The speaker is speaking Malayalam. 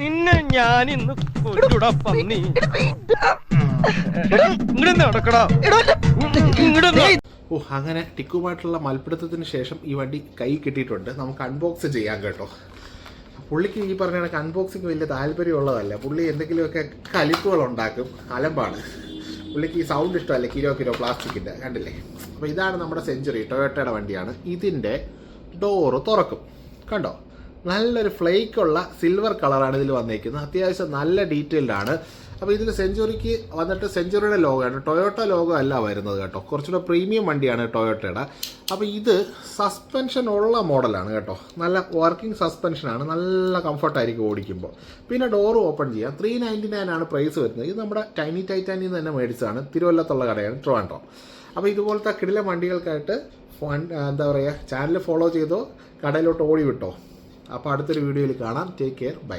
നിന്നെ ഞാൻ ഇന്ന് കൊല്ലൂടാ പന്നി. ഇങ്ങോട്ട് നടക്കടാ. ഓ, അങ്ങനെ ടിക്കുമായിട്ടുള്ള മൽപ്പിടുത്തത്തിന് ശേഷം ഈ വണ്ടി കൈ കിട്ടിയിട്ടുണ്ട്. നമുക്ക് അൺബോക്സ് ചെയ്യാം കേട്ടോ. പുള്ളിക്ക് ഈ പറഞ്ഞ കണക്ക് അൺബോക്സിങ് വലിയ താല്പര്യമുള്ളതല്ല. പുള്ളി എന്തെങ്കിലുമൊക്കെ കലിപ്പുകൾ ഉണ്ടാക്കും, അലമ്പാണ്. പുള്ളിക്ക് ഈ സൗണ്ട് ഇഷ്ടമല്ല. കിലോ പ്ലാസ്റ്റിക്കിൻ്റെ കണ്ടില്ലേ. അപ്പോൾ ഇതാണ് നമ്മുടെ സെഞ്ചുറി, ടൊയോട്ടയുടെ വണ്ടിയാണ്. ഇതിൻ്റെ ഡോറ് തുറക്കും, കണ്ടോ. നല്ലൊരു ഫ്ലേക്കുള്ള സിൽവർ കളറാണ് ഇതിൽ വന്നേക്കുന്നത്. അത്യാവശ്യം നല്ല ഡീറ്റെയിൽഡ് ആണ്. അപ്പോൾ ഇതിൽ സെഞ്ചുറിക്ക് വന്നിട്ട് സെഞ്ചുറിയുടെ ലോഗോയാണ്, ടൊയോട്ട ലോഗോ അല്ല വരുന്നത് കേട്ടോ. കുറച്ചുകൂടെ പ്രീമിയം വണ്ടിയാണ് ടൊയോട്ടയുടെ. അപ്പോൾ ഇത് സസ്പെൻഷൻ ഉള്ള മോഡലാണ് കേട്ടോ. നല്ല വർക്കിംഗ് സസ്പെൻഷനാണ്, നല്ല കംഫർട്ടായിരിക്കും ഓടിക്കുമ്പോൾ. പിന്നെ ഡോറ് ഓപ്പൺ ചെയ്യാം. 399 ആണ് പ്രൈസ് വരുന്നത്. ഇത് നമ്മുടെ ടൈനി ടൈറ്റാനിൽ നിന്ന് തന്നെ മേടിച്ചതാണ്. തിരുവല്ലത്തുള്ള കടയാണ്, ട്രിവാൻഡ്രം. അപ്പോൾ ഇതുപോലത്തെ കിടില വണ്ടികൾക്കായിട്ട് എന്താ പറയുക, ചാനൽ ഫോളോ ചെയ്തോ, കടയിലോട്ട് ഓടി വിട്ടോ. അപ്പോൾ അടുത്തൊരു വീഡിയോയിൽ കാണാം. Take care, by.